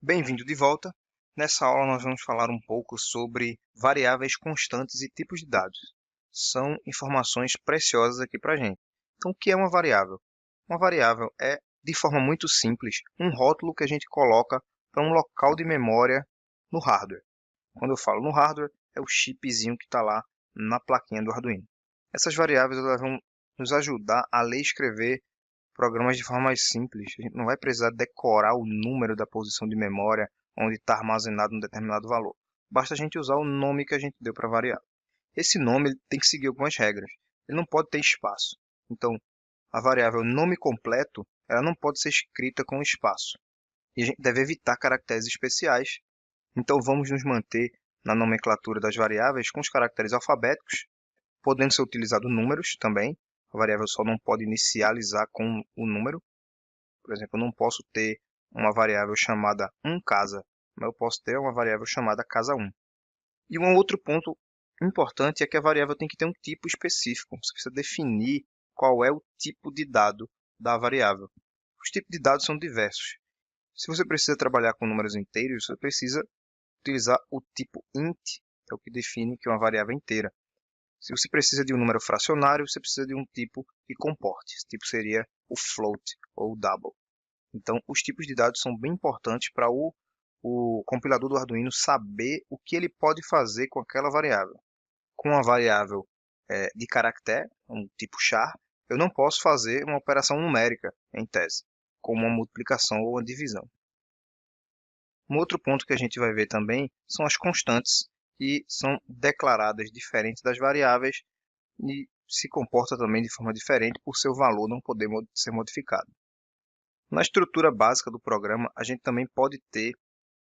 Bem-vindo de volta. Nessa aula nós vamos falar um pouco sobre variáveis constantes e tipos de dados. São informações preciosas aqui para a gente. Então, o que é uma variável? Uma variável é, de forma muito simples, um rótulo que a gente coloca para um local de memória no hardware. Quando eu falo no hardware, é o chipzinho que está lá na plaquinha do Arduino. Essas variáveis elas vão nos ajudar a ler e escrever programas de forma mais simples. A gente não vai precisar decorar o número da posição de memória onde está armazenado um determinado valor. Basta a gente usar o nome que a gente deu para a variável. Esse nome ele tem que seguir algumas regras. Ele não pode ter espaço. Então, a variável nome completo ela não pode ser escrita com espaço. E a gente deve evitar caracteres especiais. Então, vamos nos manter na nomenclatura das variáveis com os caracteres alfabéticos, podendo ser utilizado números também. A variável só não pode inicializar com o número. Por exemplo, eu não posso ter uma variável chamada casa, mas eu posso ter uma variável chamada casa1. E um outro ponto importante é que a variável tem que ter um tipo específico. Você precisa definir qual é o tipo de dado da variável. Os tipos de dados são diversos. Se você precisa trabalhar com números inteiros, você precisa utilizar o tipo int, que é o que define que é uma variável inteira. Se você precisa de um número fracionário, você precisa de um tipo que comporte. Esse tipo seria o float ou o double. Então, os tipos de dados são bem importantes para o compilador do Arduino saber o que ele pode fazer com aquela variável. Com uma variável de caractere, um tipo char, eu não posso fazer uma operação numérica, em tese, como uma multiplicação ou uma divisão. Um outro ponto que a gente vai ver também são as constantes, que são declaradas diferentes das variáveis e se comporta também de forma diferente por seu valor não poder ser modificado. Na estrutura básica do programa, a gente também pode ter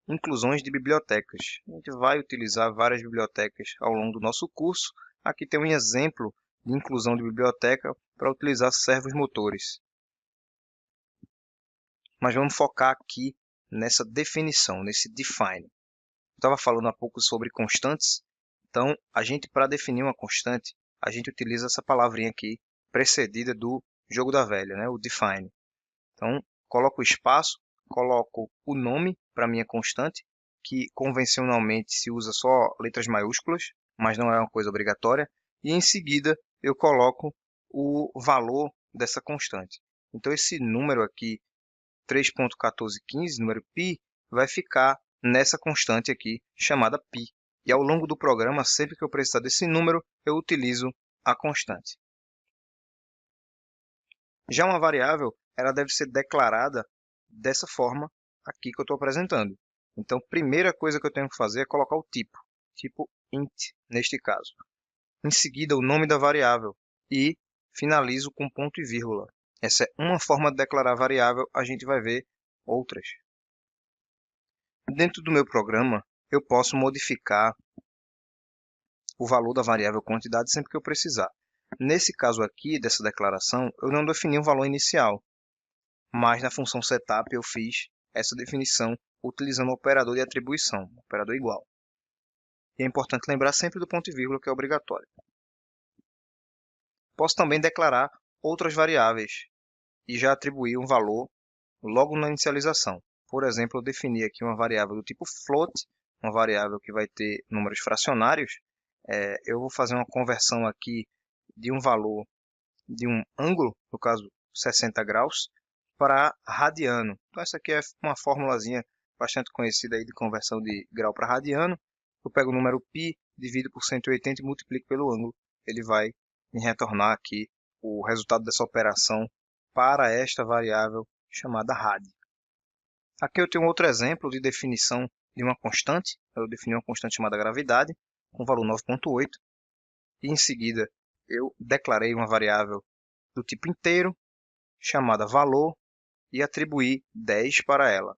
inclusões de bibliotecas. A gente vai utilizar várias bibliotecas ao longo do nosso curso. Aqui tem um exemplo de inclusão de biblioteca para utilizar servos motores. Mas vamos focar aqui nessa definição, nesse define. Eu estava falando há pouco sobre constantes. Então, a gente, para definir uma constante, a gente utiliza essa palavrinha aqui, precedida do jogo da velha, né? O define. Então, coloco o espaço, coloco o nome para minha constante, que convencionalmente se usa só letras maiúsculas, mas não é uma coisa obrigatória. E em seguida, eu coloco o valor dessa constante. Então, esse número aqui, 3.1415, número π, vai ficar nessa constante aqui, chamada π. E ao longo do programa, sempre que eu precisar desse número, eu utilizo a constante. Já uma variável, ela deve ser declarada dessa forma aqui que eu estou apresentando. Então, a primeira coisa que eu tenho que fazer é colocar o tipo int, neste caso. Em seguida, o nome da variável e finalizo com ponto e vírgula. Essa é uma forma de declarar a variável, a gente vai ver outras. Dentro do meu programa, eu posso modificar o valor da variável quantidade sempre que eu precisar. Nesse caso aqui, dessa declaração, eu não defini um valor inicial, mas na função setup eu fiz essa definição utilizando o operador de atribuição, operador igual. E é importante lembrar sempre do ponto e vírgula, que é obrigatório. Posso também declarar outras variáveis e já atribuir um valor logo na inicialização. Por exemplo, eu defini aqui uma variável do tipo float, uma variável que vai ter números fracionários. Eu vou fazer uma conversão aqui de um valor de um ângulo, no caso 60 graus, para radiano. Então essa aqui é uma formulazinha bastante conhecida aí de conversão de grau para radiano. Eu pego o número π, divido por 180 e multiplico pelo ângulo. Ele vai me retornar aqui o resultado dessa operação para esta variável chamada rad. Aqui eu tenho outro exemplo de definição de uma constante. Eu defini uma constante chamada gravidade, com valor 9.8. E em seguida eu declarei uma variável do tipo inteiro, chamada valor, e atribuí 10 para ela,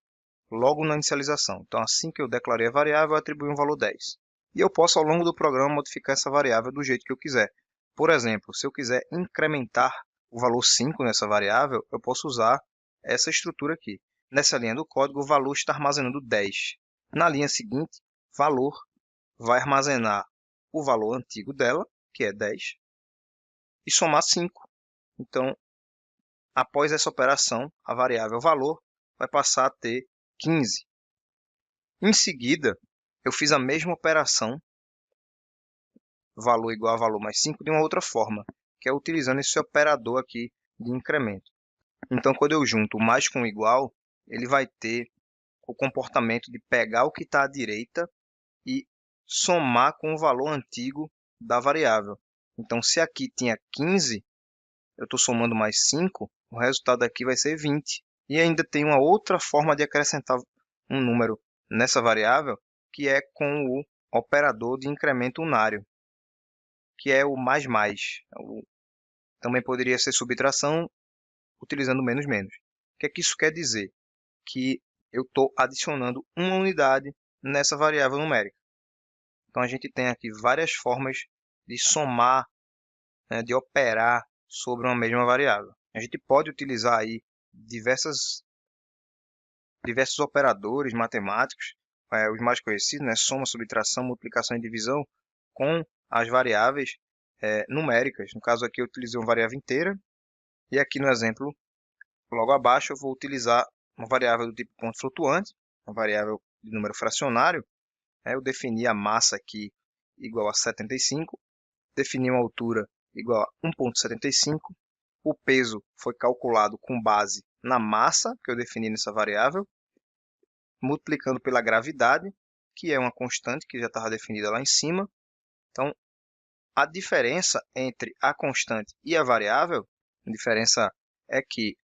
logo na inicialização. Então, assim que eu declarei a variável, eu atribuí um valor 10. E eu posso, ao longo do programa, modificar essa variável do jeito que eu quiser. Por exemplo, se eu quiser incrementar o valor 5 nessa variável, eu posso usar essa estrutura aqui. Nessa linha do código, o valor está armazenando 10. Na linha seguinte, valor vai armazenar o valor antigo dela, que é 10, e somar 5. Então, após essa operação, a variável valor vai passar a ter 15. Em seguida, eu fiz a mesma operação, valor igual a valor mais 5, de uma outra forma, que é utilizando esse operador aqui de incremento. Então, quando eu junto o mais com o igual, ele vai ter o comportamento de pegar o que está à direita e somar com o valor antigo da variável. Então, se aqui tinha 15, eu estou somando mais 5, o resultado aqui vai ser 20. E ainda tem uma outra forma de acrescentar um número nessa variável, que é com o operador de incremento unário, que é o mais mais. Também poderia ser subtração utilizando menos menos. O que é que isso quer dizer? Que eu estou adicionando uma unidade nessa variável numérica. Então, a gente tem aqui várias formas de somar, né, de operar sobre uma mesma variável. A gente pode utilizar aí diversos operadores matemáticos, os mais conhecidos, né, soma, subtração, multiplicação e divisão, com as variáveis numéricas. No caso aqui, eu utilizei uma variável inteira, e aqui no exemplo, logo abaixo, eu vou utilizar uma variável do tipo ponto flutuante, uma variável de número fracionário. Eu defini a massa aqui igual a 75, defini uma altura igual a 1,75, o peso foi calculado com base na massa que eu defini nessa variável, multiplicando pela gravidade, que é uma constante que já estava definida lá em cima. Então, a diferença entre a constante e a variável, a diferença é que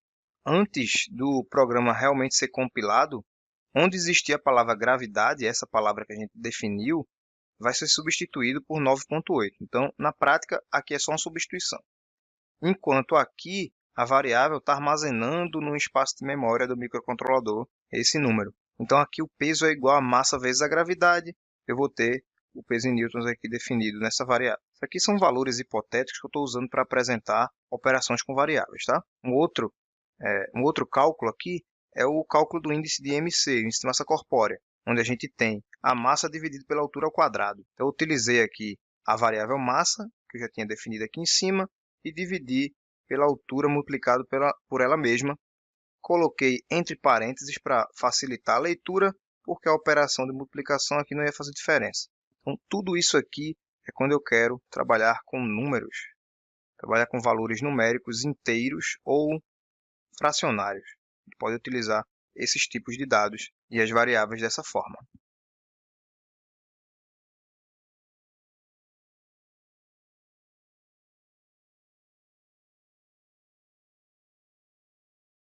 antes do programa realmente ser compilado, onde existia a palavra gravidade, essa palavra que a gente definiu, vai ser substituído por 9,8. Então, na prática, aqui é só uma substituição. Enquanto aqui, a variável está armazenando no espaço de memória do microcontrolador esse número. Então, aqui o peso é igual a massa vezes a gravidade. Eu vou ter o peso em newtons aqui definido nessa variável. Isso aqui são valores hipotéticos que eu estou usando para apresentar operações com variáveis. Tá? Um outro cálculo aqui é o cálculo do índice de MC, índice de massa corpórea, onde a gente tem a massa dividida pela altura ao quadrado. Eu utilizei aqui a variável massa, que eu já tinha definido aqui em cima, e dividi pela altura multiplicado por ela mesma. Coloquei entre parênteses para facilitar a leitura, porque a operação de multiplicação aqui não ia fazer diferença. Então, tudo isso aqui é quando eu quero trabalhar com números, trabalhar com valores numéricos inteiros ou fracionários. A gente pode utilizar esses tipos de dados e as variáveis dessa forma.